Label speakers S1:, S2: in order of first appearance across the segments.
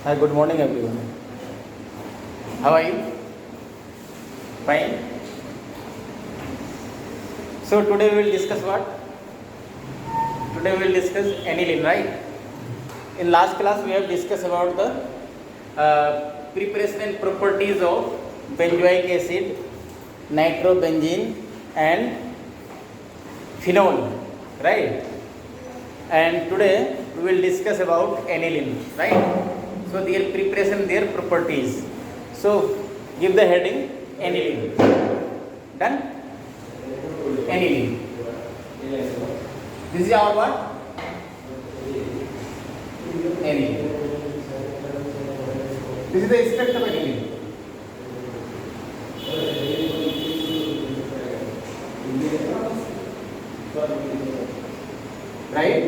S1: Hi, good morning everyone. How are you? Fine. So today we will discuss what? Today we will discuss aniline, right? In last class we have discussed about the preparation and properties of benzoic acid, nitrobenzene and phenol, right? And today we will discuss about aniline, right? So their preparation, their properties. So give the heading aniline. Done? Aniline. This is our what? Aniline. This is the extract of aniline. Right?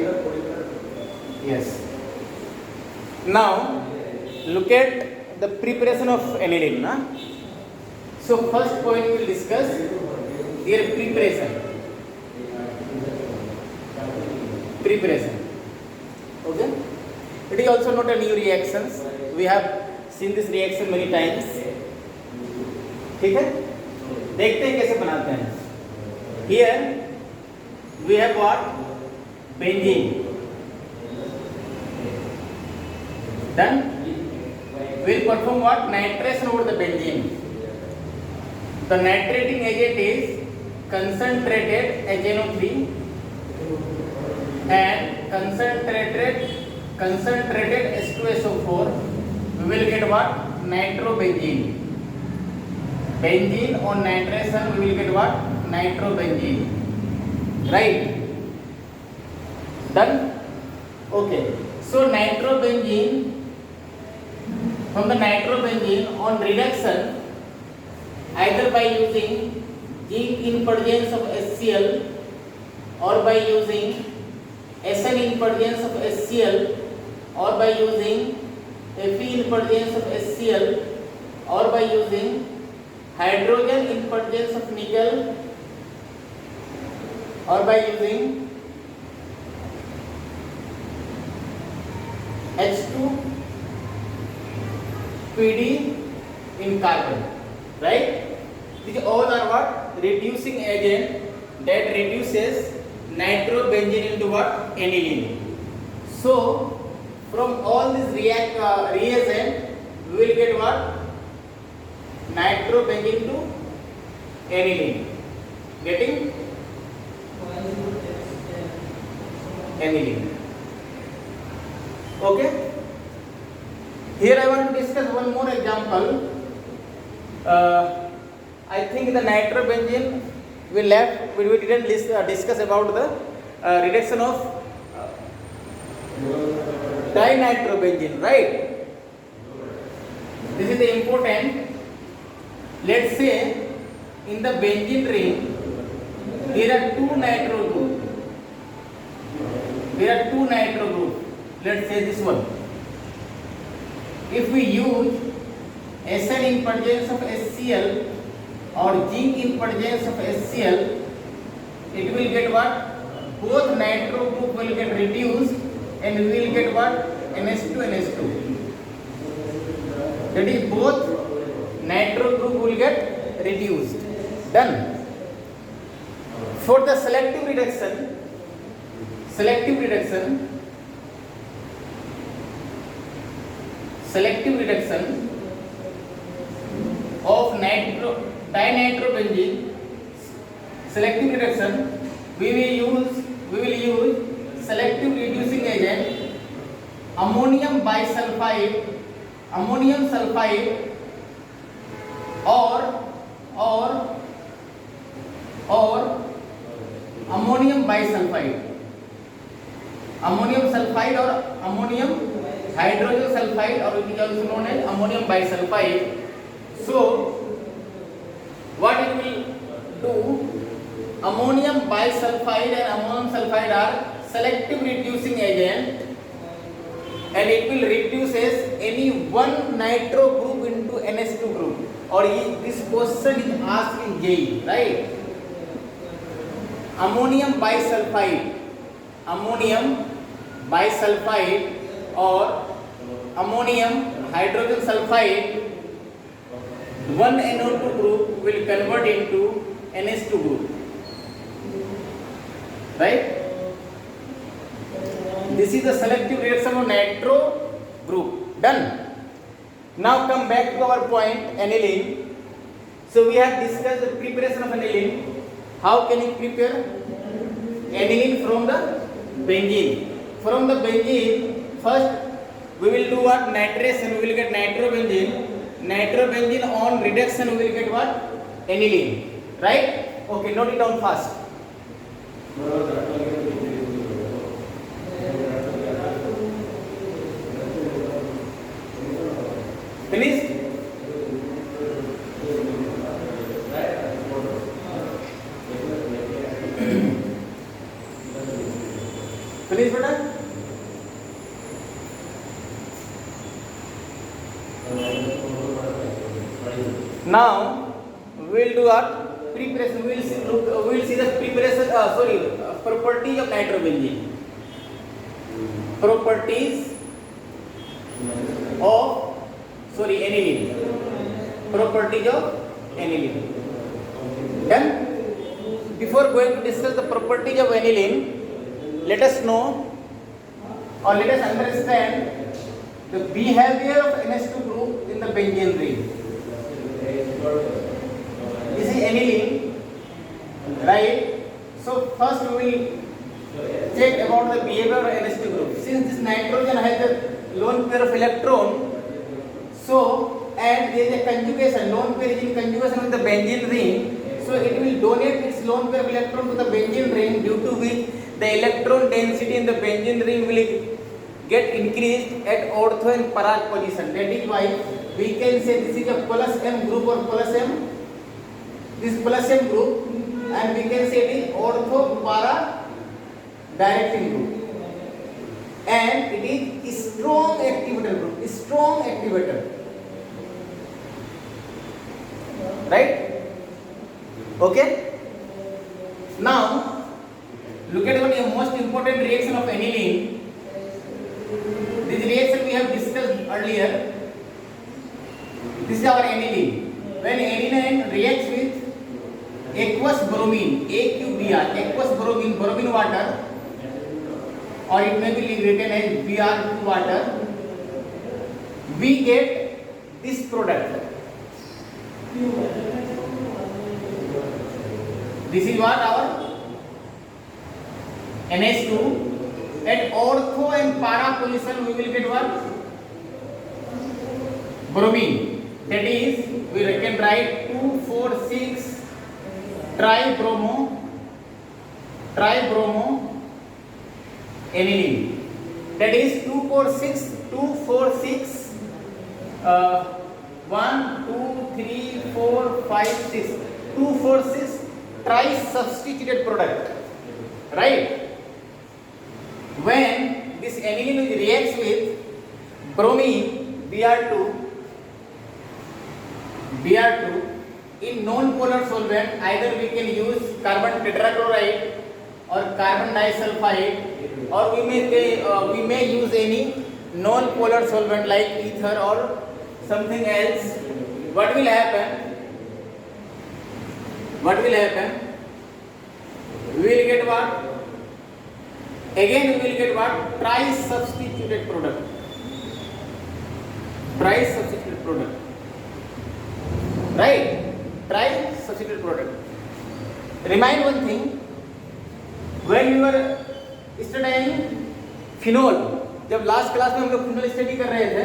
S1: Yes. Now look at the preparation of aniline. So first point we will discuss their preparation. Okay? It is also not a new reactions. We have seen this reaction many times. ठीक है? देखते हैं कैसे बनाते हैं. Here we have what? Benzene. Done? We will perform what? Nitration over the benzene. The nitrating agent is concentrated HNO3 and concentrated H2SO4. We will get what? Nitrobenzene. Benzene on nitration we will get what? Nitrobenzene. Right? Done? Okay. So nitrobenzene, from the nitrobenzene on reduction, either by using zinc impurgence of HCl or by using Sn impurgence of HCl or by using Fe impurgence of HCl or by using hydrogen impurgence of nickel or by using H2 PD in carbon, right? These all are what? Reducing agent that reduces nitrobenzene into what? Aniline. So from all these reagent we will get what? Nitrobenzene to aniline. Getting aniline. Okay? Here I want to discuss one more example. I think the nitrobenzene we left, we didn't discuss about the reduction of dinitrobenzene, right? This is the important. Let's say in the benzene ring there are two nitro groups. Let's say this one. If we use Sn impurgence of HCl or zinc impurgence of HCl, it will get what? Both nitro group will get reduced and we will get what? NH2NH2. That is, both nitro group will get reduced. Done. For the selective reduction of dinitrobenzene, selective reduction, we will use selective reducing agent ammonium sulfide or ammonium bisulfide. Ammonium sulfide or ammonium hydrogen sulfide, or it is also known as ammonium bisulfide. So what it will do? Ammonium bisulfide and ammonium sulfide are selective reducing agent and it will reduces any one nitro group into NH2 group, or this question is asked in JEE, right? Ammonium bisulfide or ammonium hydrogen sulfide, one NO2 group will convert into NH2 group, right? This is the selective reaction of nitro group. Done. Now come back to our point, aniline. So we have discussed the preparation of aniline. How can you prepare aniline from the benzene? From the benzene, first we will do what? Nitration. We will get nitrobenzene. Nitrobenzene on reduction we will get what? Aniline. Right? Okay, note it down fast. Finished? Finished, brother? Now we will do what? Preparation. We will see the preparation. Properties of nitrobenzene. Properties of aniline. Properties of aniline. Done. Before going to discuss the properties of aniline, let us know or let us understand the behavior of NH2 group in the benzene ring. This is aniline, right? So first we will check about the behavior of NH2 group. Since this nitrogen has a lone pair of electron, so and there is a conjugation, lone pair is in conjugation with the benzene ring, so it will donate its lone pair of electron to the benzene ring, due to which the electron density in the benzene ring will get increased at ortho and para position. That is why we can say this is a plus M group or plus M. This plus M group, and we can say it is ortho para directing group, and it is strong activator group. Strong activator, right? Okay. Now look at one most important reaction of aniline. This reaction we have discussed earlier. This is our aniline. When aniline reacts with aqueous bromine, AQBr, aqueous bromine, bromine water, or it may be written as Br2 water, we get this product. This is what our NH2. At ortho and para position we will get what? Bromine. That is, we can write 2,4,6 tribromo aniline. That is 2,4,6 1, 2, 3, 4, 5, 6. 2,4,6 tri-substituted product. Right? When this aniline reacts with bromine Br2 in non-polar solvent, either we can use carbon tetrachloride or carbon disulfide, or we may use any non-polar solvent like ether or something else. What will happen? We will get what? Again we will get what? Tri-substituted product. Tri-substituted product. Right? Tri-substituted product. Remind one thing. When we were studying phenol, जब last class में हम लोग phenol study कर रहे थे,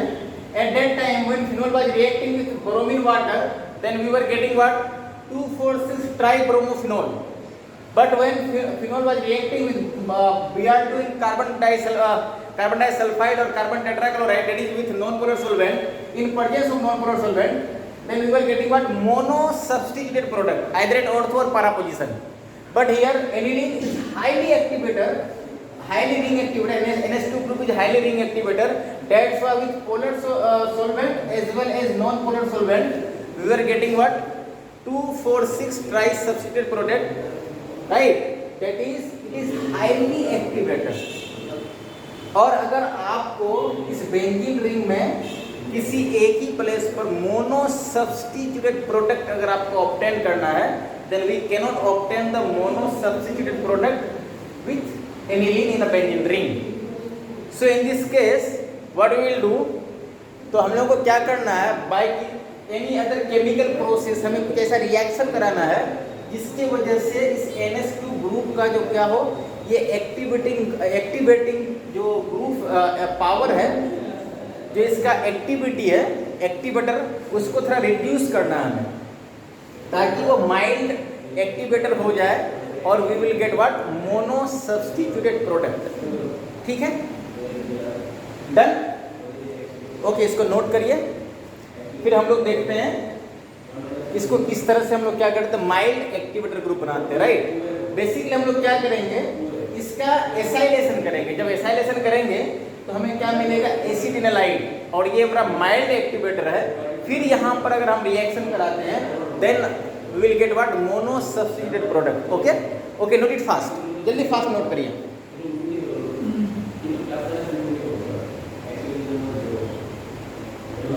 S1: at that time when phenol was reacting with bromine water, then we were getting what? 2,4,6 tribromophenol. But when phenol was reacting with Br2 in carbon disulfide or carbon tetrachloride, that is with non-polar solvent, in presence of non-polar solvent, then we were getting what? Mono-substituted product, either at ortho or para position. But here aniline is highly activator, highly ring activator, NH2 group is highly ring activator. That's why with polar solvent as well as non-polar solvent, we were getting what? 2,4,6 tri-substituted product. Right? That is, it is highly activator. और अगर आपको इस benzene ring में किसी एक ही place पर mono substituted product अगर आपको ऑब्टेन करना है, then we cannot obtain the mono substituted product with aniline in a benzene ring. So in this case what we will do, तो हम लोग को क्या करना है, by any other chemical process हमें कुछ ऐसा रिएक्शन कराना है जिसकी वजह से इस NH2 ग्रुप का जो क्या हो, ये एक्टिवेटिंग जो ग्रुप पावर है, जो इसका एक्टिविटी है, एक्टिवेटर, उसको थोड़ा रिड्यूस करना है हमें, ताकि वो माइल्ड एक्टिवेटर हो जाए और we will get what, mono substituted product. ठीक है, डन, ओके, इसको नोट करिए। फिर हम लोग देखते हैं इसको किस तरह से हम लोग क्या करते हैं, माइल्ड एक्टिवेटर ग्रुप बनाते हैं, राइट। बेसिकली हम लोग क्या करेंगे, इसका एसाइलेशन करेंगे। जब एसाइलेशन करेंगे तो हमें क्या मिलेगा, एसिटिनालाइड, और ये हमारा माइल्ड एक्टिवेटर है। फिर यहाँ पर अगर हम रिएक्शन कराते हैं then we will get what, mono substituted product. Okay okay, note it fast, जल्दी फास्ट नोट करिए।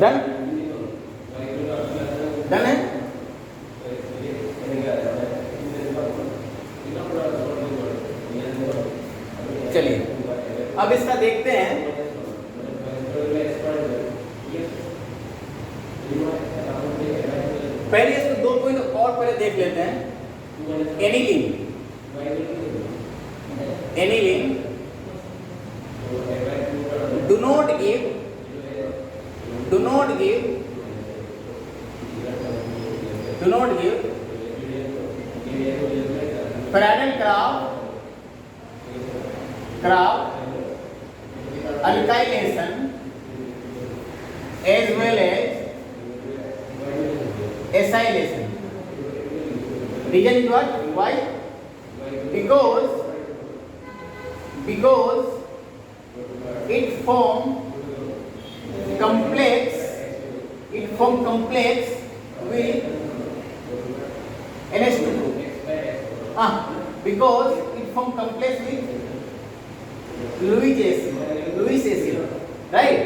S1: डन, डन है। चलिए अब इसका देखते हैं। पहले इसको दो पॉइंट और पहले देख लेते हैं। Aniline, aniline do not give Fradel-Crafts alkylation as well as acylation. Reason is what? Why? Because it form complex with NH2 group. Because it form complex with Lewis acid, right.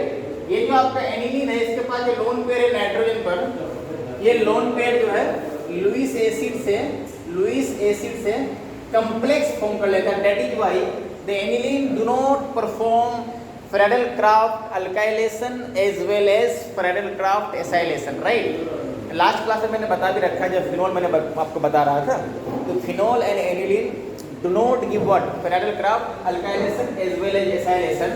S1: ये जो आपका aniline है, इसके पास जो lone pair है nitrogen पर, ये lone pair जो है लुईस एसिड से कॉम्प्लेक्स फॉर्म कर लेता है। That is why the aniline do not perform Fradel-Crafts alkylation as well as Fradel-Crafts acylation, right. Last class में मैंने बता भी रखा है, जब फिनोल मैंने आपको बता रहा था, तो phenol and aniline do not give what, Fradel-Crafts alkylation as well as acylation।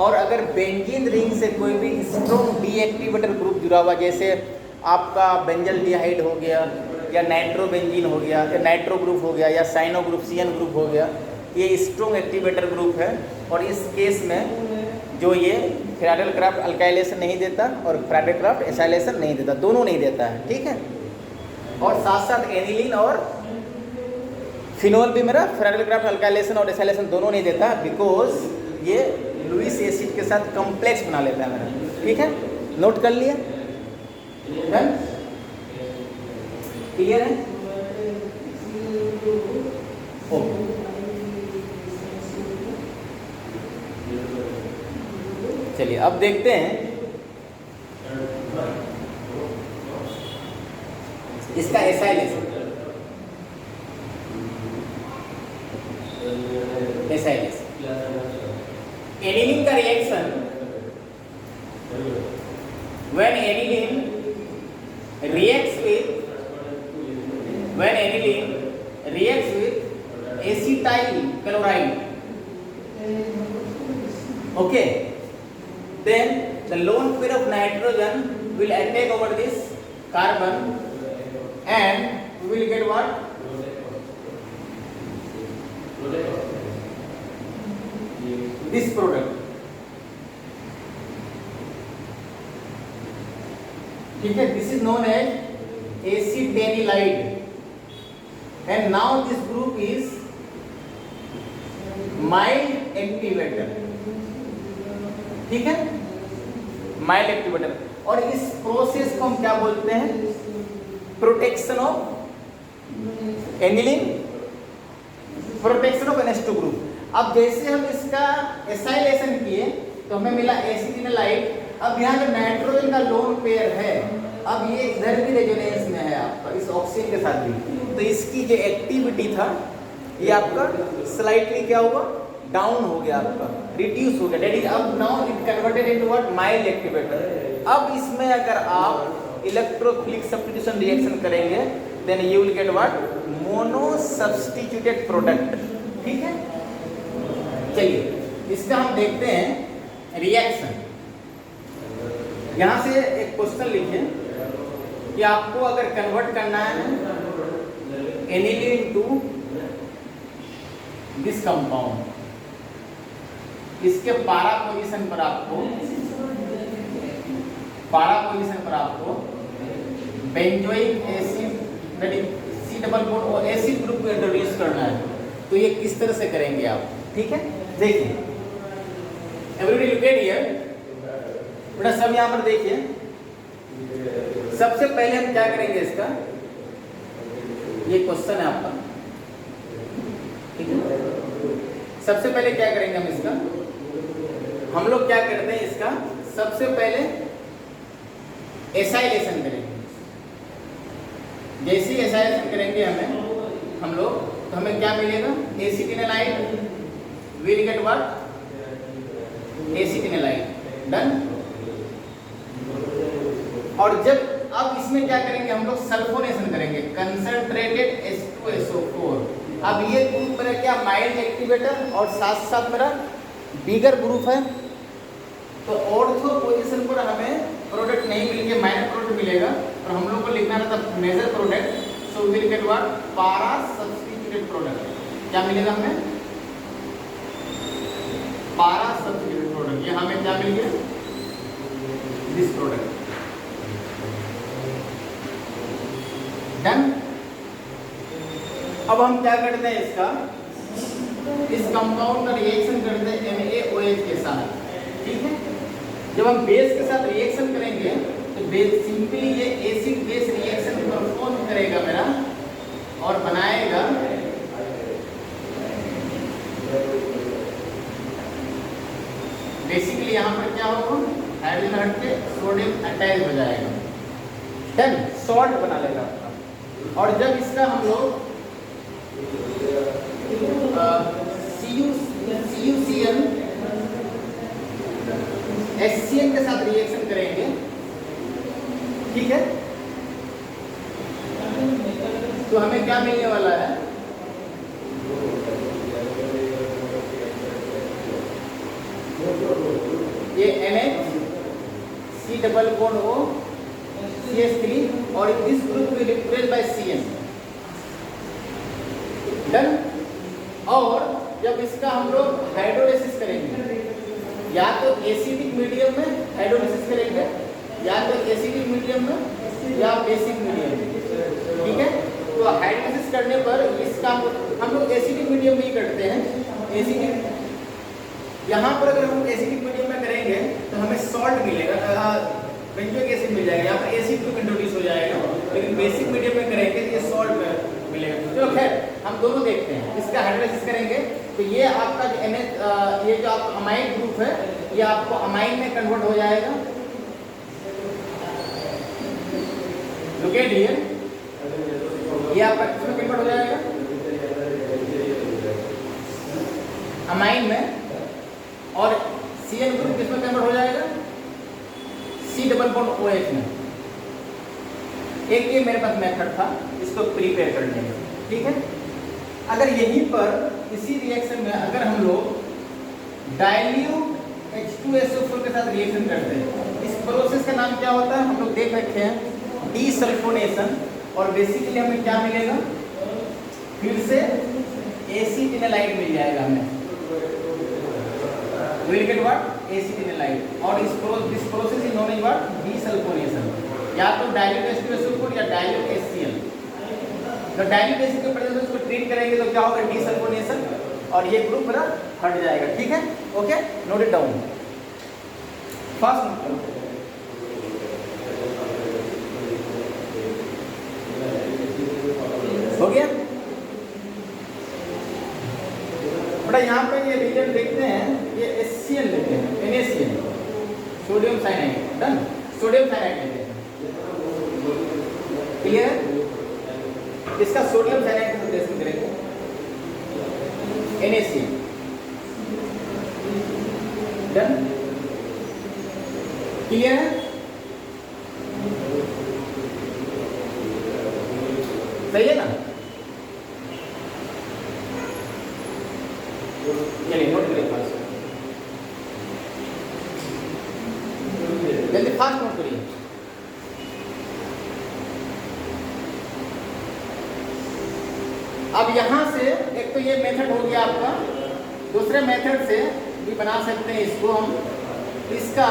S1: और अगर बेंजीन रिंग से कोई भी स्ट्रॉन्ग डीएक्टिवेटर ग्रुप जुड़ा हुआ, जैसे आपका बेंजल्डिहाइड हो गया या नाइट्रोबेंजीन हो गया या नाइट्रो ग्रुप हो गया या साइनो ग्रुप, CN ग्रुप हो गया, ये स्ट्रॉन्ग एक्टिवेटर ग्रुप है। और इस केस में जो ये Fradel-Crafts अल्काइलेशन नहीं देता और Fradel-Crafts एसाइलेशन नहीं देता, दोनों नहीं देता है, ठीक है। और साथ साथ एनिलीन और फिनोल भी मेरा Fradel-Crafts अल्काइलेशन और एसाइलेशन दोनों नहीं देता, बिकॉज ये लुईस एसिड के साथ कॉम्प्लेक्स बना लेता है मेरा, ठीक है। नोट कर लिया, डन, क्लियर है, ओके। चलिए अब देखते हैं इसका एसाइलेशन। एनिलीन का reaction, when aniline reacts with acetyl chloride, okay, then the lone pair of nitrogen will attack over this carbon and we will get what, this product, ठीक है। this is known as acetanilide and now this group is mild activator, ठीक है, mild activator. और इस process को हम क्या बोलते हैं, protection of aniline, protection of NH2 group. अब जैसे हम इसका एसाइलेशन किए तो हमें मिला एसिटिनालाइट। अब यहाँ जो नाइट्रोजन का लोन पेयर है, अब ये इधर भी रेजोनेंस में है आपका इस ऑक्सीजन के साथ भी, तो इसकी जो एक्टिविटी था ये आपका स्लाइटली क्या हुआ, डाउन हो गया, आपका रिड्यूस हो गया। दैट इज अब now it converted into what, mild activator. अब इसमें अगर आप इलेक्ट्रोफिलिक सब्स्टिट्यूशन रिएक्शन करेंगे then you will get what, mono substituted product. ठीक है, चलिए इसका हम देखते हैं रिएक्शन। यहां से एक क्वेश्चन लिखिए कि आपको अगर कन्वर्ट करना है एनिलीन टू दिस कंपाउंड, इसके पारा पोजीशन पर आपको benzoic acid that is C double bond और एसिड ग्रुप को इंट्रोड्यूस करना है, तो ये किस तरह से करेंगे आप। ठीक है, देखिए एवरीबॉडी लुक एट हियर, बेटा सब यहां पर देखिए। सबसे पहले हम क्या करेंगे, इसका ये क्वेश्चन है आपका, ठीक है। सबसे पहले क्या करेंगे हम इसका, हम लोग क्या करते हैं इसका सबसे पहले एसाइलेशन करेंगे। जैसे ही एसाइलेशन करेंगे हम लोग तो हमें क्या मिलेगा, एसिटिनालाइट विल गेट व्हाट, एसिटिनालाइट। डन। और जब अब इसमें क्या करेंगे हम लोग, सल्फोनेशन करेंगे, कंसंट्रेटेड H2SO4। अब ये ग्रुप मेरा क्या, माइल्ड एक्टिवेटर और साथ साथ मेरा बिगर ग्रुप है, तो ऑर्थो पोजीशन पर हमें प्रोडक्ट नहीं मिलेंगे, माइनर प्रोडक्ट मिलेगा, और हम लोग को लिखना था major product, so will get what, para substituted product. क्या मिलेगा हमें, पारा सब्स्टिट्यूटेड प्रोडक्ट। ये हमें क्या मिल गया, दिस प्रोडक्ट। डन। अब हम क्या करते हैं इसका, इस कंपाउंड का रिएक्शन करते हैं MaOH के साथ। ठीक है, जब हम बेस के साथ रिएक्शन करेंगे तो बेस सिंपली ये एसिड बेस रिएक्शन परफॉर्म करेगा मेरा और बनाएगा बेसिकली यहाँ पर क्या होगा, हाइड्रोजन हट के सोडियम अटैच हो जाएगा। डन, सॉल्ट बना लेगा आपका। और जब इसका हम लोग CuCl HCl के साथ रिएक्शन करेंगे, ठीक है, तो हमें क्या मिलने वाला है, ये NH C double bond O CH3 और this group will replace by CN। Done. और जब इसका हम लोग हाइड्रोलिसिस करेंगे, या तो एसिडिक मीडियम में हाइड्रोलिसिस करेंगे, या तो एसिडिक मीडियम में या बेसिक मीडियम में। ठीक है, तो हाइड्रोलिसिस करने पर इसका हम लोग एसिडिक मीडियम में ही करते हैं। एसिडिक यहाँ पर अगर हम एसिडिक मीडियम में करेंगे तो हमें सॉल्ट मिलेगा, बेंजोइक एसिड मिल जाएगा, यहाँ पर एसिड ग्रुप इंट्रोड्यूस हो जाएगा। लेकिन बेसिक मीडियम में करेंगे तो ये सॉल्ट मिलेगा। चलो खैर हम दोनों देखते हैं। इसका हाइड्रोलिसिस करेंगे तो ये आपका जो ये जो आपका अमाइन ग्रुप है ये आपको अमाइन में कन्वर्ट हो जाएगा। लुक एट हियर, ये आपका किसमें कन्वर्ट हो जाएगा, अमाइन में। और CN ग्रुप किसमें कन्वर्ट हो जाएगा, C डबल बॉन्ड OH में। एक ये मेरे पास मेथड था इसको प्रिपेयर करने का। ठीक है, अगर यहीं पर इसी रिएक्शन में अगर हम लोग डाइल्यूट H2SO4 के साथ रिएक्शन करते हैं, इस प्रोसेस का नाम क्या होता है, हम लोग देख रखे हैं डीसल्फोनेशन। और बेसिकली हमें क्या मिलेगा, फिर से एसिटिनालाइट मिल जाएगा हमें, विल गेट व्हाट, एसिटिनालाइट। और this process is known as what, desulphonation. या तो डाइल्यूट H2SO4 या डाइल्यूट HCl। तो डाइल्यूट एसिड के प्रेजेंस में इसको ट्रीट करेंगे तो क्या होगा, डीसल्फोनेशन, और ये ग्रुप मेरा हट जाएगा। ठीक है, okay, note it down. First हो गया। बेटा यहाँ पे ये रिएजेंट देखते हैं, ये HCl लेते हैं, NaCl, sodium cyanide. Done, sodium cyanide लेते हैं। क्लियर? इसका सोडियम साइनाइड का रिप्लेसमेंट करेंगे NaCl। डन, क्लियर है? सही है ना? चलिए नोट करिए फास्ट, जल्दी फास्ट नोट करिए। अब यहां से एक तो ये मेथड हो गया आपका, दूसरे मेथड से भी बना सकते हैं इसको हम। इसका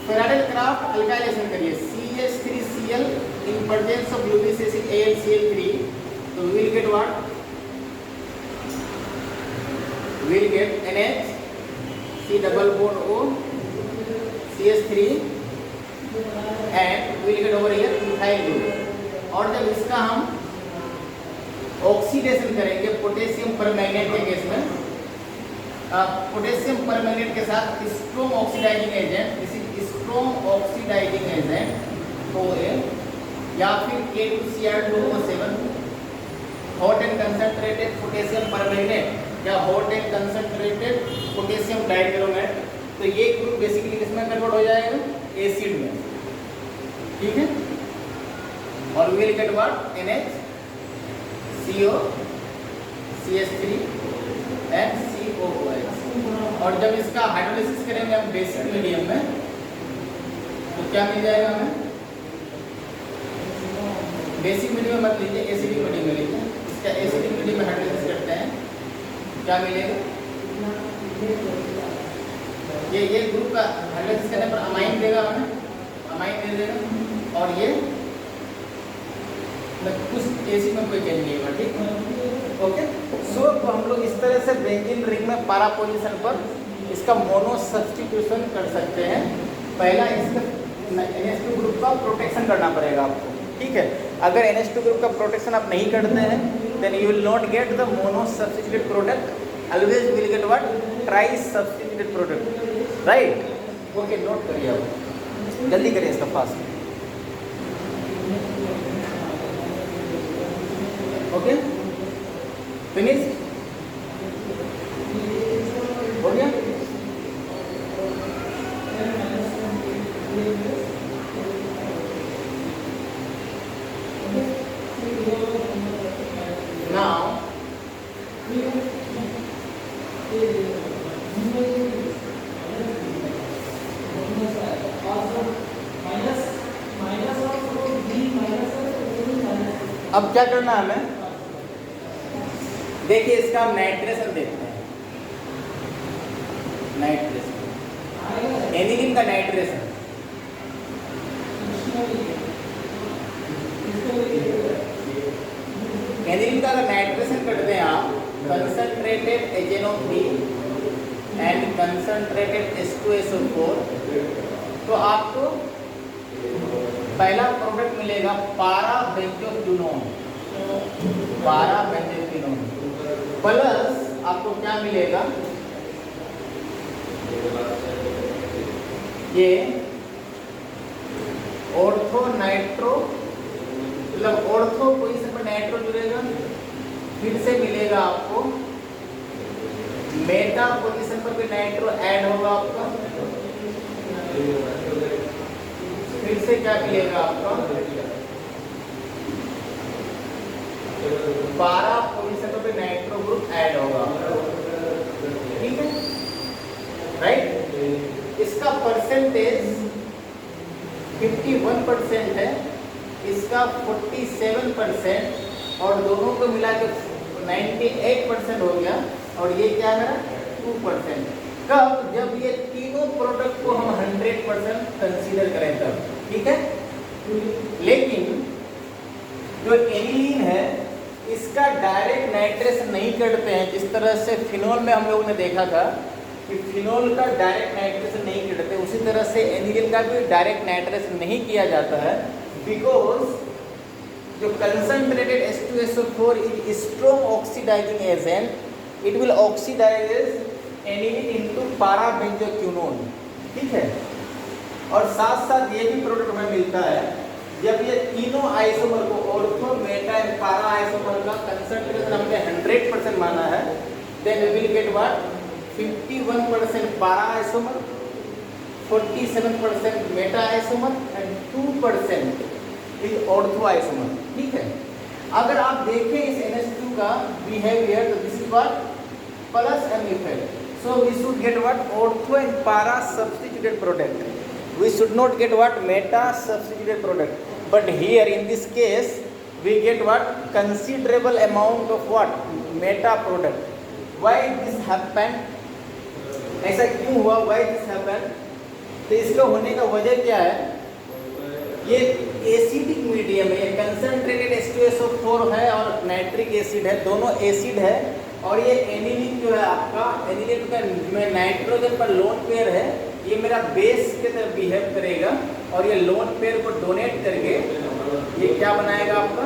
S1: फैराडे क्राफ्ट अल्काइलेशन करिए, CH3Cl in presence of Lewis acid AlCl3, so we will get what? We will get NH, C double bond O, CH3 and we will get over here methyl group। और जब इसका हम oxidation करेंगे potassium permanganate के case में, potassium permanganate के साथ strong oxidising agent, strong oxidising agent OA या फिर K2Cr2O7, hot and concentrated potassium permanganate या hot and concentrated potassium dichromate, तो ये ग्रुप बेसिकली किसमें कन्वर्ट हो जाएगा? एसिड में। ठीक है, और will get what? NH, CO, CH3 and COOH। और जब इसका हाइड्रोलिसिस करेंगे हम बेसिक मीडियम में, तो क्या मिल जाएगा हमें? बेसिक मीडियम मत लीजिए, एसिडिक मीडियम में लीजिए। इसका एसिडिक मीडियम में हाइड्रोलिसिस करते हैं, क्या मिलेगा? ये ग्रुप का हाइड्रोलिसिस करने पर अमाइन देगा हमें, अमाइन दे देगा। और ये कुछ एसिड में कोई चेंज नहीं होगा। ठीक, ओके। सो तो हम लोग इस तरह से बेंजीन रिंग में पारा पोजीशन पर इसका मोनो सब्स्टिट्यूशन कर सकते हैं। पहला इसका NH2 ग्रुप का प्रोटेक्शन करना पड़ेगा आपको। ठीक है, अगर NH2 ग्रुप का प्रोटेक्शन आप नहीं करते हैं, then you will not get the mono substituted product, always will get what? Tri substituted product, right? Okay, note करिए आप, जल्दी करिए इसका फास्ट। ओके, फिनिश हो गया? नाउ अब क्या करना है हमें? देखिए इसका हम नाइट्रेशन देखते हैं। नाइट्रेशन, एनिलीन का नाइट्रेशन, एनिलीन का अगर नाइट्रेशन करते हैं आप, concentrated HNO3 and concentrated H2SO4, तो आपको पहला प्रोडक्ट मिलेगा पारा बेंजोक्विनोन, पारा बेंजोक्विनोन प्लस आपको क्या मिलेगा? ये ऑर्थो नाइट्रो, मतलब ऑर्थो पोजीशन पर नाइट्रो जुड़ेगा, फिर से मिलेगा आपको मेटा पोजीशन पर भी नाइट्रो ऐड होगा आपका, फिर से क्या मिलेगा आपका? पारा पोजीशन पर भी नाइट्रो ग्रुप ऐड होगा। ठीक है, राइट? इसका परसेंटेज 51% है, इसका 47%, और दोनों को मिला के 98% हो गया। और ये क्या है? 2%। कब? जब ये तीनों प्रोडक्ट को हम 100% कंसीडर करें तब। ठीक है, लेकिन जो एनिलीन है इसका डायरेक्ट नाइट्रेशन नहीं करते हैं, जिस तरह से फिनोल में हम लोगों ने देखा था कि फिनोल का डायरेक्ट नाइट्रेशन नहीं करते, उसी तरह से एनिलीन का भी डायरेक्ट नाइट्रेशन नहीं किया जाता है, बिकॉज जो concentrated H2SO4 is strong oxidising agent it will oxidise aniline into parabenzoquinone, ठीक है। और साथ साथ ये भी प्रोडक्ट हमें मिलता है जब ये तीनों आइसोमर को ortho meta and para isomer का कंसंट्रेशन हमने 100% माना है, then we will get what 51% para isomer, 47% meta isomer and 2% is ortho isomer, ठीक है। अगर आप देखें इस NH2 का बिहेवियर, तो this is what plus M effect, so we should get what ortho and para substituted product, we should not get what meta substituted product, but here in this case we get what considerable amount of what meta product. Why this happened, ऐसा क्यों हुआ, why this happened? तो इसका होने का वजह क्या है, ये एसिडिक मीडियम है, कंसंट्रेटेड H2SO4 है और नाइट्रिक एसिड है, दोनों एसिड है। और ये एनिलीन जो है आपका, एनिलीन का में नाइट्रोजन पर लोन पेयर है, ये मेरा बेस के तरह बिहेव करेगा और ये लोन पेयर को डोनेट करके ये क्या बनाएगा आपका,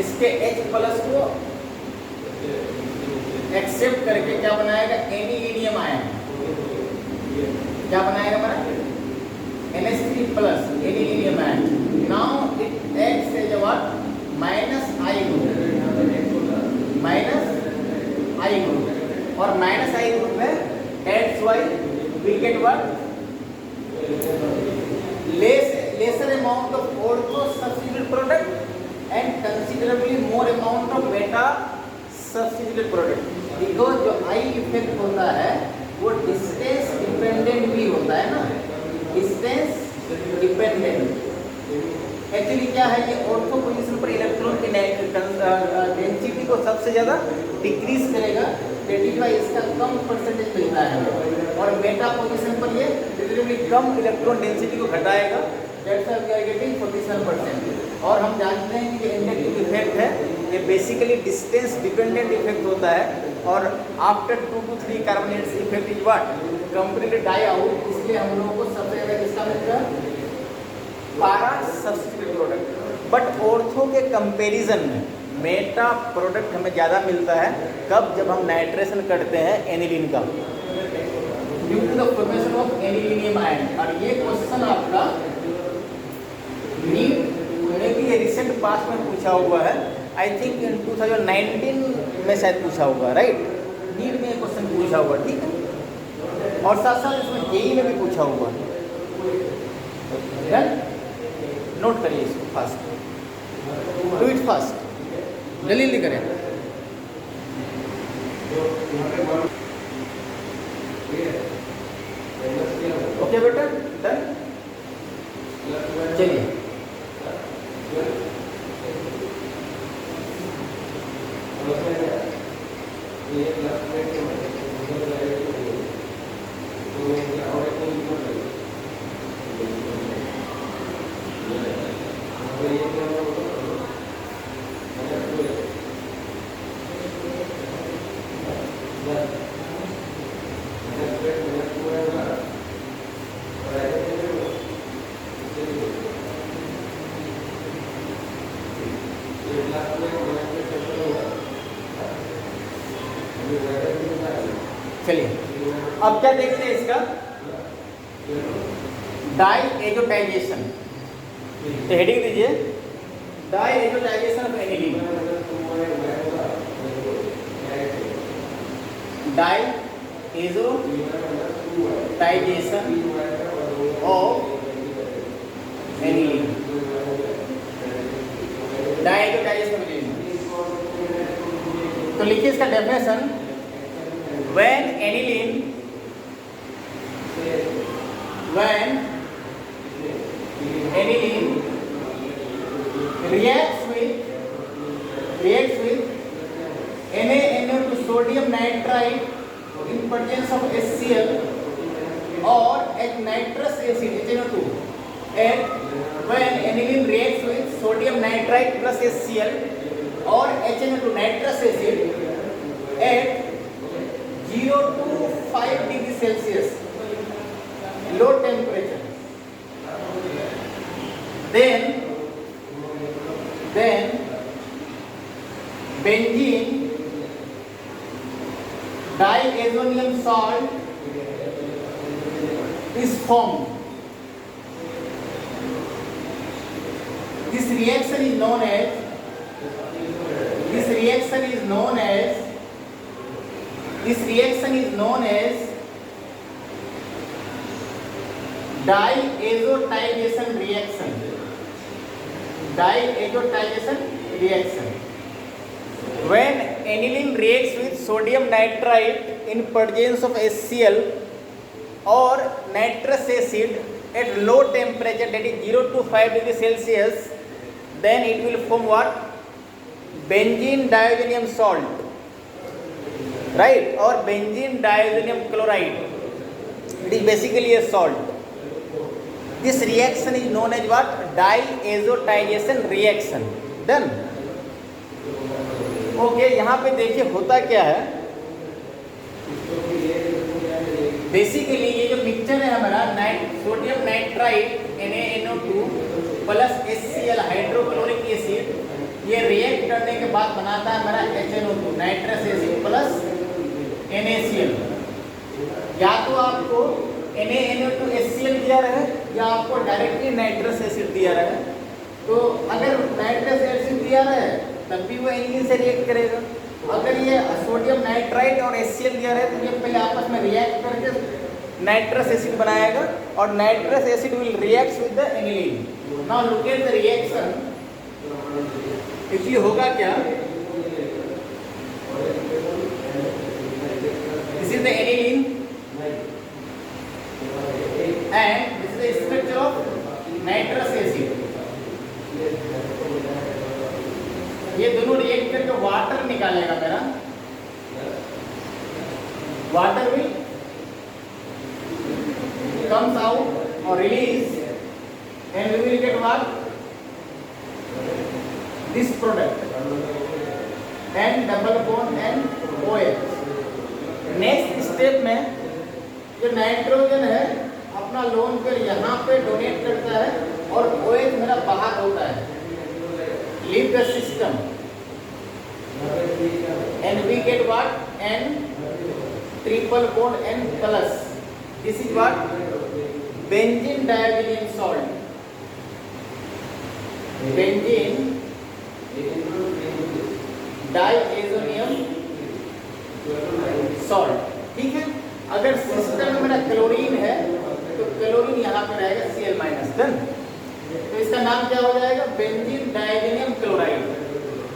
S1: इसके H प्लस को एक्सेप्ट करके क्या बनाएगा, एनिलीनियम आयन, क्या बनाएगा हमारा NH3 plus anilinium ion. Now it acts as what minus I group, minus I group, और माइनस आई ग्रुप में that's why we get what lesser amount of ortho substituted product and considerably more amount of meta substituted product, because जो I effect होता है वो distance dependent भी होता है ना, डिस्टेंस डिपेंडेंट। एक्चुअली क्या है, ये ऑर्थो पोजीशन पर इलेक्ट्रॉन की डेंसिटी को सबसे ज़्यादा डिक्रीज करेगा, दैट इज वाई इसका कम परसेंटेज मिलता है, और मेटा पोजीशन पर ये रिलेटिवली कम इलेक्ट्रॉन डेंसिटी को घटाएगा, that's why we are getting 47%। और हम जानते हैं कि जो इंडक्टिव इफेक्ट है ये बेसिकली डिस्टेंस डिपेंडेंट इफेक्ट होता है, और after 2 to 3 carbonates effect is what completely die out, इसलिए हम लोगों को सबसे ज़्यादा किसका मिलता है, पारा सब्स्टिट्यूटेड प्रोडक्ट। बट ऑर्थो के कंपैरिजन में मेटा प्रोडक्ट हमें ज़्यादा मिलता है, कब, जब हम नाइट्रेशन करते हैं एनिलीन का, due to the formation of anilinium ion. और ये क्वेश्चन आपका नीट में भी ये रिसेंट पास में पूछा हुआ है, आई थिंक इन 2019 में शायद पूछा होगा, राइट, नीट में ये क्वेश्चन पूछा हुआ, ठीक है। और साथ साथ इसमें जेई में भी पूछा हुआ है, नोट करिए इसको फास्ट, डू इट फास्ट, जल्दी जल्दी करें। ओके बेटा, डन, चलिए। चलिए अब क्या देखते हैं इसका, डाई एजोटाइजेशन, तो हेडिंग दीजिए diazotization of aniline, diazotization of aniline, diazotization of aniline. तो लिखिए इसका definition, when aniline reacts with NaNO2 sodium nitrite in presence of HCl or at nitrous acid HNO2, and when aniline reacts with sodium nitrite plus HCl or HNO2 nitrous acid at 0 to 5 degrees Celsius low temperature, then benzene diazonium salt is formed. This reaction is known as diazotization reaction. When aniline reacts with sodium nitrite in presence of HCl or nitrous acid at low temperature, that is 0 to 5 degrees Celsius, then it will form what? Benzene diazonium salt, right? Or benzene diazonium chloride. It is basically a salt. This reaction is known as what? Diazotization reaction. Then okay, यहाँ पे देखिए होता क्या है. Basically ये जो mixture है हमारा sodium nitrite NaNO2 plus HCl hydrochloric acid, ये रिएक्ट करने के बाद बनाता है हमारा HNO2 nitrous acid plus NaCl. या तो आपको NaNO2 HCl दिया रहे या आपको डायरेक्टली नाइट्रस एसिड दिया रहे. तो अगर नाइट्रस एसिड दिया रहे तब भी वो एनिलीन से रिएक्ट करेगा. अगर ये सोडियम नाइट्राइट और HCl दिया रहे तो ये पहले आपस में रिएक्ट करके नाइट्रस एसिड बनाएगा और nitrous acid will react with the aniline. Now look at the reaction. इसलिए होगा क्या? This is the aniline and this is the structure of nitrous acid. ये दोनों रिएक्ट करके वाटर निकालेगा मेरा. Water will comes out or release and we will get what? This product and double bond and OH. Next step में जो nitrogen है अपना lone pair यहाँ पे डोनेट करता है और OH मेरा बाहर होता है. Leave the system and we get what? N triple bond N plus. This is what? Benzene diazonium salt. Benzene diazonium salt. ठीक है. अगर सिस्टम में मेरा क्लोरीन है तो क्लोरीन यहाँ पे रहेगा Cl माइनस. डन. तो इसका नाम क्या हो जाएगा? Benzene diazonium chloride.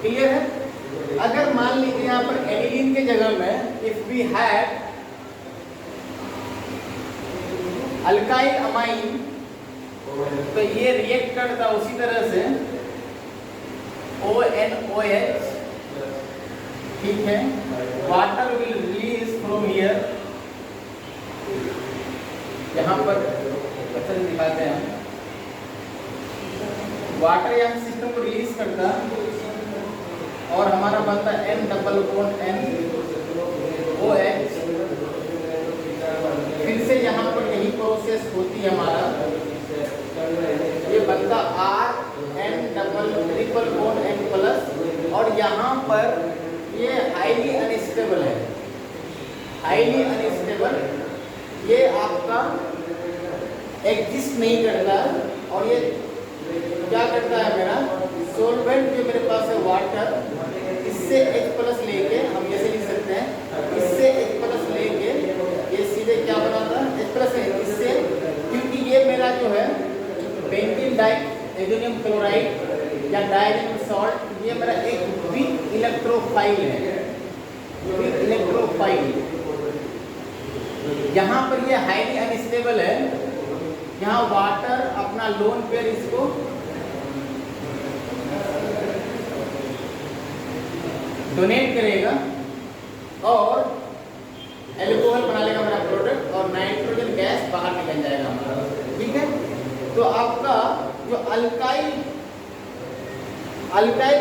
S1: क्लियर है? अगर मान लीजिए यहाँ पर एनिलीन के जगह में if we have alkyl amine तो ये रिएक्ट करता उसी तरह से ONOH. ठीक है. Water will release from here. यहाँ पर अच्छा दिखाते हैं. वाटर यहाँ सिस्टम को रिलीज करता और हमारा बनता N double bond N OH. फिर से यहाँ पर यही प्रोसेस होती है हमारा. ये बनता R N double triple bond N plus और यहाँ पर ये हाईली अनस्टेबल है. हाईली अनस्टेबल ये आपका एग्जिस्ट नहीं करता और ये क्या करता है मेरा सोलवेंट जो मेरे पास है वाटर, इससे H प्लस लेके हम ऐसे लिख सकते हैं. इससे H प्लस लेके ये सीधे क्या बनाता है? H प्लस है इससे, क्योंकि ये मेरा जो है बेंजीन डायजोनियम क्लोराइड या डायजोनियम सॉल्ट ये मेरा एक वीक इलेक्ट्रोफाइल है. Weak electrophile. यहाँ पर ये हाईली अनस्टेबल है. यहाँ वाटर अपना लोन पेयर इसको डोनेट करेगा और एल्कोहल बना लेगा मेरा प्रोडक्ट और नाइट्रोजन गैस बाहर निकल जाएगा हमारा. ठीक है. तो आपका जो अल्काइल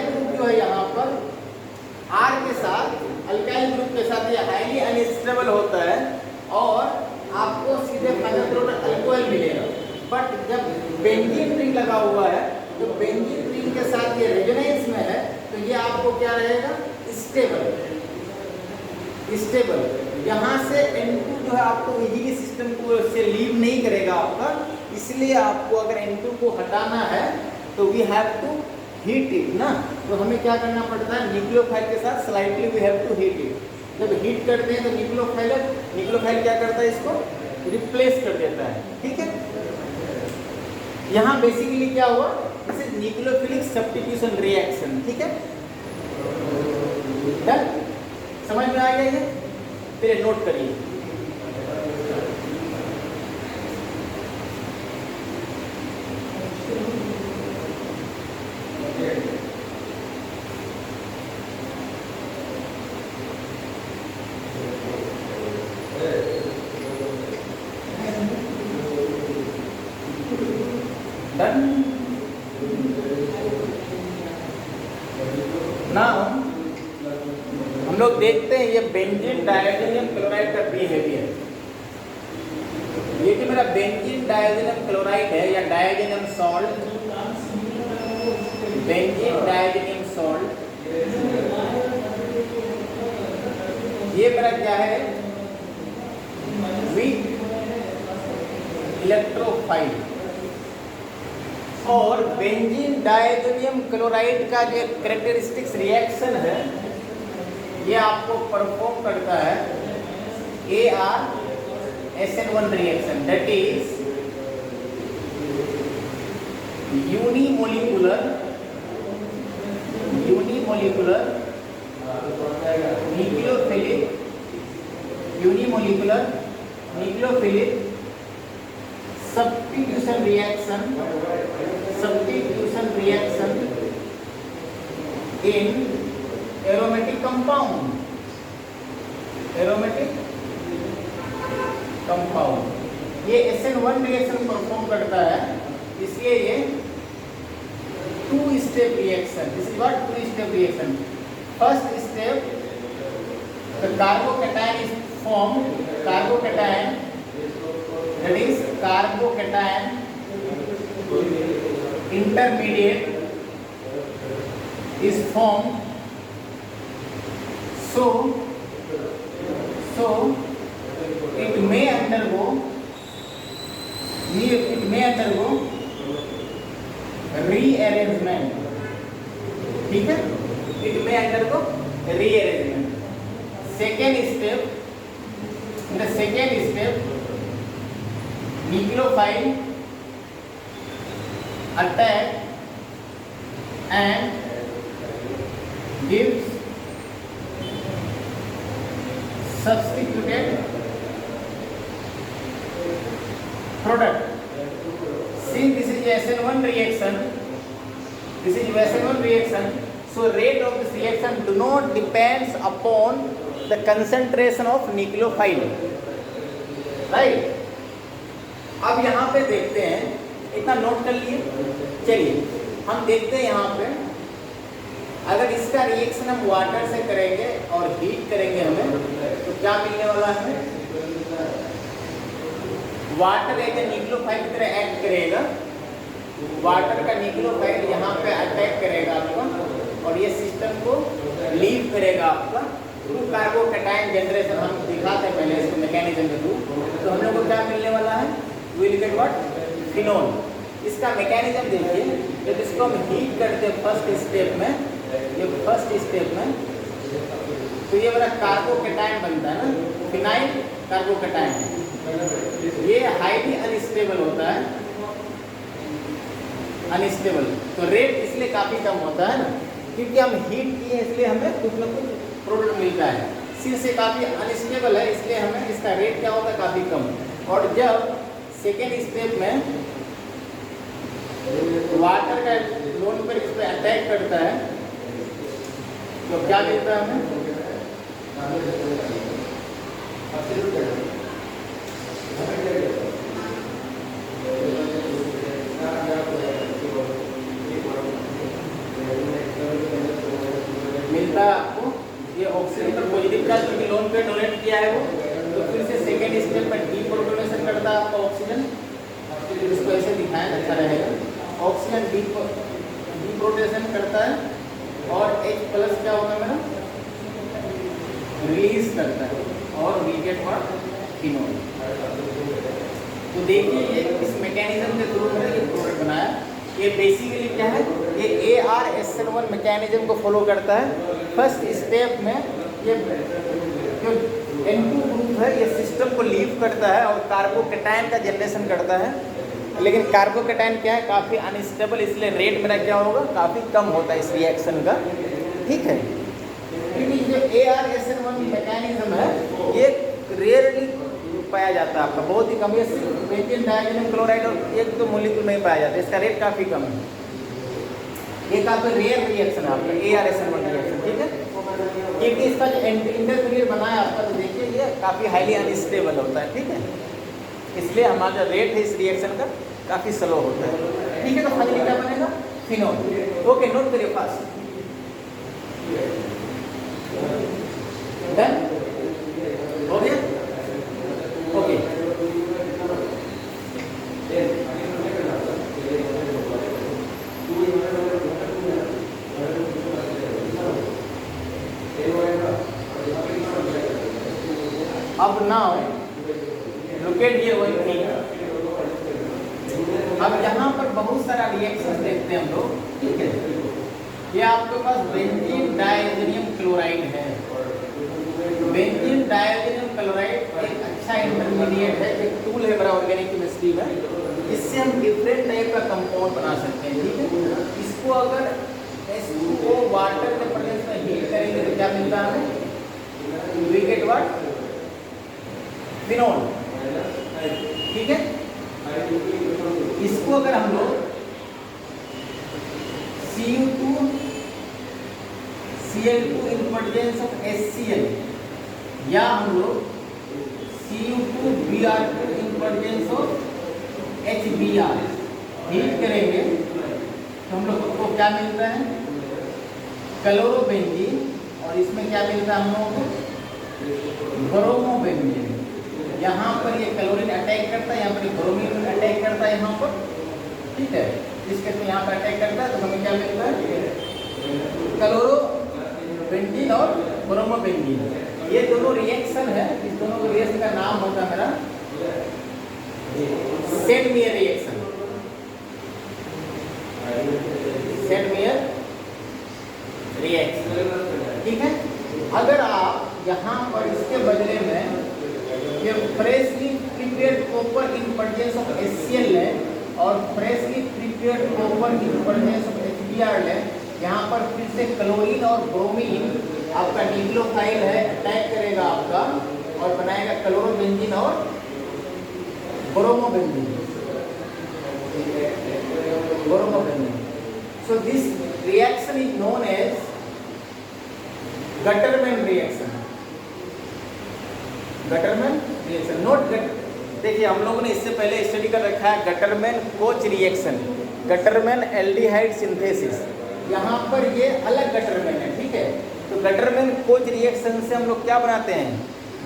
S1: ग्रुप जो है यहाँ पर R के साथ अल्काइल ग्रुप के साथ ये हाईली अनस्टेबल होता है और आपको सीधे फाइनल प्रोडक्ट अल्कोहल मिलेगा. बट जब बेंजीन रिंग लगा हुआ है तो बेंजीन रिंग के साथ ये रेजोनेंस में है तो ये आपको क्या रहेगा? स्टेबल. स्टेबल, यहाँ से N2 जो है आपको इजीली सिस्टम को से लीव नहीं करेगा आपका, इसलिए आपको अगर N2 को हटाना है तो we have to heat it ना। तो हमें क्या करना पड़ता है, न्यूक्लियोफाइल के साथ slightly we have to heat it. जब हीट करते हैं तो न्यूक्लियोफाइल क्या करता है, इसको रिप्लेस कर देता है। ठीक है, यहाँ बेसिकली क्या हुआ, this is nucleophilic substitution reaction. ठीक है, डन, समझ में आ गया ये? फिर नोट करिए। डन, नाउ हम लोग देखते हैं ये बेंजीन डायज़ोनियम क्लोराइड का बिहेवियर। ये जो मेरा बेंजीन डायज़ोनियम क्लोराइड है या diazonium salt, benzene diazonium salt, ये मेरा क्या है, वीक इलेक्ट्रोफाइल। और बेंजीन डायज़ोनियम क्लोराइड का जो कैरेक्टरिस्टिक्स रिएक्शन है ये आपको परफॉर्म करता है ArSN1 reaction, that is unimolecular nucleophilic substitution reaction in aromatic compound। ये SN1 रिएक्शन परफॉर्म करता है, इसलिए ये two step reaction. This is what, two step reaction. First step, the carbocation is form, carbocation, that is carbocation intermediate is formed, so it may undergo rearrangement। ठीक है, it may undergo rearrangement। second step, in the second step nucleophile attack and gives substituted product। Since this is SN1 reaction, so rate of this reaction do not depends upon the concentration of nucleophile, right? अब यहाँ पे देखते हैं, इतना note कर लिए। चलिए हम देखते हैं यहाँ पे, अगर इसका रिएक्शन हम वाटर से करेंगे और हीट करेंगे हमें, तो क्या मिलने वाला है, वाटर एक न्यूक्लियोफाइल की तरह एक्ट करेगा, वाटर का न्यूक्लियोफाइल यहाँ पे अटैक करेगा आपका और ये सिस्टम को लीव करेगा आपका थ्रू कार्बोकैटायन जनरेशन। हम दिखाते हैं पहले इसको मैकेनिज्म के थ्रू। तो हम लोग को क्या मिलने वाला है, विल गेट व्हाट, फिनोल। इसका मैकेनिज्म देखिए, जब इसको हम हीट करते हैं फर्स्ट स्टेप में, तो ये मेरा कार्बोकैटायन बनता है ना, फिनाइल कार्बोकैटायन। ये हाईली अनस्टेबल होता है, अनस्टेबल। तो रेट इसलिए काफ़ी कम होता है ना, क्योंकि हम हीट किए इसलिए हमें कुछ ना कुछ प्रोडक्ट मिलता है। सिंस से काफ़ी अनस्टेबल है इसलिए हमें इसका रेट क्या होगा, काफ़ी कम। और जब सेकेंड स्टेप में वाटर का लोन पर इस पर अटैक करता है तो क्या मिलता है हमें, मिलता है आपको ये ऑक्सीजन पर पॉजिटिव चार्ज, क्योंकि लोन पे डोनेट किया है वो। तो फिर से सेकेंड स्टेप पर डीप्रोटोनेशन करता है आपका ऑक्सीजन। इसको ऐसे दिखाएं, अच्छा रहेगा। ऑक्सीजन डीप्रोटोनेशन करता है और H+ क्या होगा मेरा, रिलीज करता है और वी गेट व्हाट फिनोल। तो देखिए ये इस मैकेनिज्म के थ्रू मैंने ये प्रोडक्ट बनाया। ये बेसिकली क्या है, ये ARSN1 मैकेनिज्म को फॉलो करता है। फर्स्ट स्टेप में ये जो N2 ग्रुप है ये सिस्टम को लीव करता है और कार्बोकेटाइन का जनरेशन करता है। लेकिन कार्बोकेटाइन क्या है, काफ़ी अनस्टेबल, इसलिए रेट मेरा क्या होगा, काफ़ी कम होता है इस रिएक्शन का। ठीक है, क्योंकि जो ARSN1 मैकेनिज्म है ये रेयरली पाया जाता है आपका, बहुत ही कम। ये सिर्फ बेंजीन डाइऑक्सिन क्लोराइड और एक दो मोलिक्यूल में ही पाया जाता है, इसका रेट काफ़ी कम है। ये काफ़ी रेयर रिएक्शन है आपका ARSN1 रिएक्शन। ठीक है, क्योंकि इसका जो इंटरमीडिएट बना है आपका, तो देखिए ये काफ़ी हाईली अनस्टेबल होता है। ठीक है, इसलिए हमारा जो रेट है इस रिएक्शन का काफ़ी स्लो होता है। ठीक है, तो फाइनली क्या बनेगा, फिनोल। ओके, नोट करिए फास्ट। डन हो गया। ओके, अब now look at here one thing. अब यहाँ पर बहुत सारा रिएक्शन देखते हैं हम लोग। ठीक है, ये आपके पास बेंजीन डायज़ोनियम क्लोराइड है। बेंजीन डायज़ोनियम क्लोराइड एक अच्छा इंटरमीडिएट है, एक टूल है बड़ा ऑर्गेनिक केमिस्ट्री में। इससे हम डिफरेंट टाइप का कंपाउंड बना सकते हैं। ठीक है, इसको अगर H2O वाटर के प्रेजेंस में हीट करेंगे तो क्या मिलता है हमें, वी गेट व्हाट, फिनोल। ठीक है, इसको अगर हम लोग Cu2 Cl2 in presence of HCl या हम लोग Cu2 Br2 in presence of HBr heat करेंगे तो हम लोग को क्या मिलता है, क्लोरोबेंजीन। और इसमें क्या मिलता है हम लोगों को, ब्रोमोबेंजीन। यहाँ पर ये क्लोरीन अटैक करता है, यहाँ पर ब्रोमीन अटैक करता है यहाँ पर। ठीक है, इस केस में यहाँ पर अटैक करता है तो हमें क्या मिलता है, क्लोरोबेंजीन और ब्रोमोबेंजीन। ये दोनों रिएक्शन है, इस दोनों रिएक्शन का नाम होता है मेरा सेडमेयर रिएक्शन। सेडमेयर रिएक्शन। ठीक है, अगर आप यहाँ पर इसके बदले में ये freshly prepared copper in presence of HCl लें और freshly prepared copper in presence of HBr लें, यहाँ पर फिर से क्लोरीन और ब्रोमीन आपका न्यूक्लियोफाइल है, अटैक करेगा आपका और बनाएगा क्लोरोबेंजीन और bromobenzene. So this reaction is known as Gutterman reaction. Gutterman reaction, not देखिए हम लोगों ने इससे पहले स्टडी कर रखा है Gattermann coach reaction, Gattermann aldehyde synthesis. यहाँ पर ये अलग गटरमैन है। ठीक है, तो गटरमैन कोच रिएक्शन से हम लोग क्या बनाते हैं,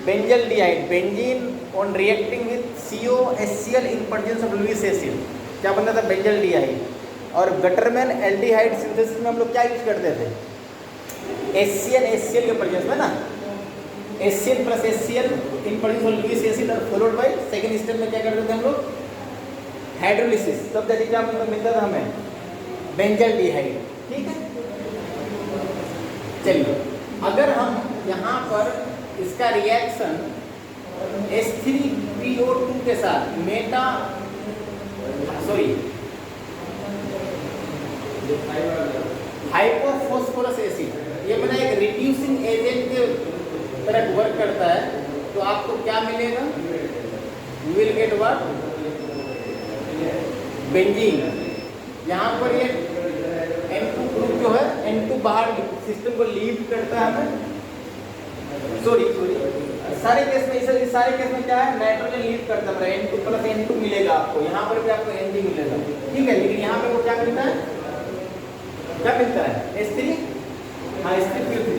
S1: benzaldehyde, benzene on reacting with COHCl in presence of Lewis acid, क्या बनता था, बेंजल डिहाइड। और गटरमैन एल्डिहाइड सिंथेसिस में हम लोग क्या यूज करते थे, HCl के प्रेजेंस में ना, HCl plus HCl in presence of Lewis acid और फॉलोड बाय सेकेंड स्टेप में क्या करते थे हम लोग, हाइड्रोलिसिस। तब जाके क्या मिलता था हमें, बेंजल डिहाइड। ठीक है, चलिए अगर हम यहाँ पर इसका रिएक्शन H3PO2 के साथ हाइपोफॉस्फोरस एसिड, ये बना एक रिड्यूसिंग एजेंट के तरह वर्क करता है, तो आपको क्या मिलेगा, you will get what, benzene. यहाँ पर ये N2 ग्रुप जो है, N2 बाहर सिस्टम को लीव करता है हमें, सॉरी सारे केस में, इस सारे केस में क्या है, नाइट्रोजन लीव करता है, N2 प्लस N2 मिलेगा आपको, यहाँ पर भी आपको N मिलेगा। ठीक है, लेकिन यहाँ पर वो क्या मिलता है, क्या मिलता है, H3, हाँ H3PO3।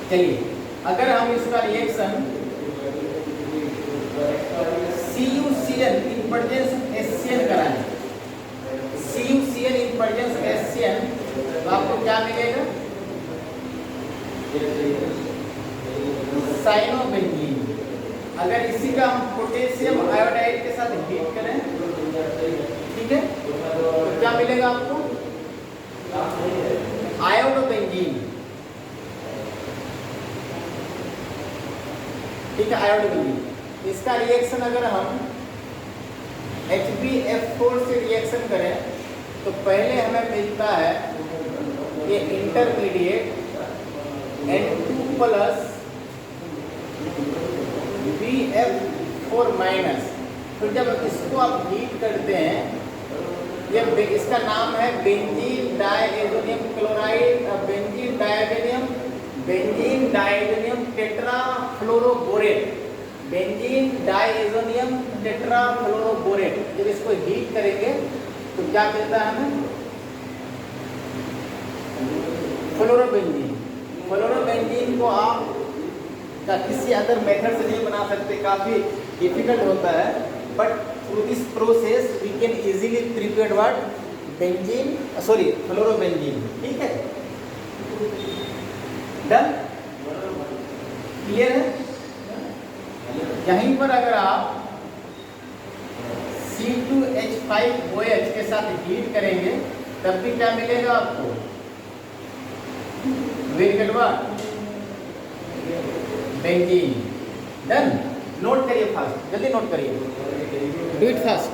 S1: चलिए अगर हम इसका reaction CuCl in presence of HCl कराएं, CuCl in presence of HCl, तो आपको क्या मिलेगा, साइनोबेंजीन। अगर इसी का हम पोटेशियम आयोडाइड के साथ हीट करें, ठीक है, तो क्या मिलेगा आपको? आयोडोबेंजीन। ठीक है, आयोडोबेंजीन। इसका रिएक्शन अगर हम HbF4 से रिएक्शन करें तो पहले हमें मिलता है ये intermediate N2 plus BF4 minus. फिर जब इसको आप हीट करते हैं, ये इसका नाम है benzene diazonium chloride, benzene diazonium tetrafluoroborate, benzene diazonium tetrafluoroborate. जब इसको हीट करेंगे तो क्या मिलता है हमें? फ्लोरोबेंजीन। फ्लोरोबेंजीन को आप किसी अदर मेथड से नहीं बना सकते, काफ़ी डिफिकल्ट होता है, but through this process we can easily prepare what? Benzene, sorry, fluorobenzene. ठीक है, डन, क्लियर है? यहीं पर अगर आप C2H5OH के साथ हीट करेंगे तब भी क्या मिलेगा आपको? Will get what? Benzene. Done, note करिए फास्ट, जल्दी नोट करिए, डू इट फास्ट।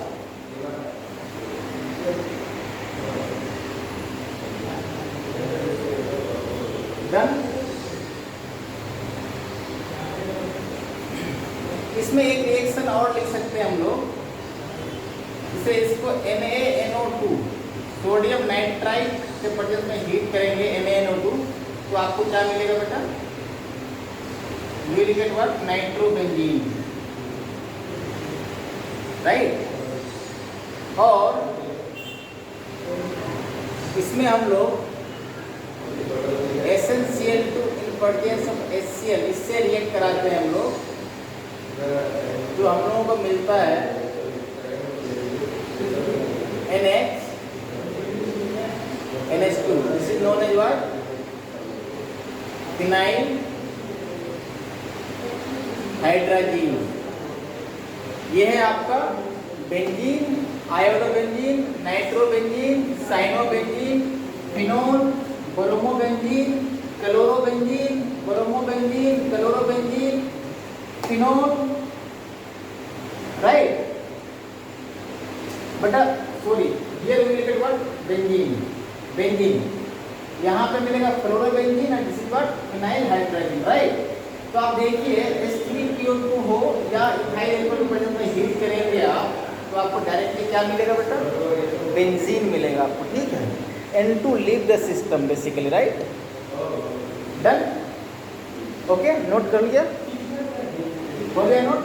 S1: डन। इसमें एक रिएक्शन और लिख सकते हैं हम लोग, इसे इसको NaNO2 सोडियम नाइट्राइट के प्रेजेंस में हीट करेंगे, NaNO2, तो आपको क्या मिलेगा बेटा? Will get what? Nitrobenzene, right. और इसमें हम लोग SnCl2 in presence of HCl इससे रिएक्ट कराते हैं हम लोग, जो हम लोगों को मिलता है NH2। This is known as what? Phenyl hydrazine. ये है आपका benzene, iodobenzene, nitrobenzene, cyanobenzene, phenol, bromobenzene, chlorobenzene, bromobenzene, chlorobenzene, phenol, right. But sorry, here we will get what? Benzene. Benzene यहाँ पे मिलेगा fluorobenzene and this is what? Phenyl hydrazine, right. तो आप देखिए H3PO2 हो या इथाइल एल्कोहल प्रेजेंस में heat करेंगे आप, तो आपको डायरेक्टली क्या मिलेगा बेटा? बेंजीन मिलेगा आपको, ठीक है। N2 leave the system basically, right. Done, okay, note कर लिया? हो गया नोट?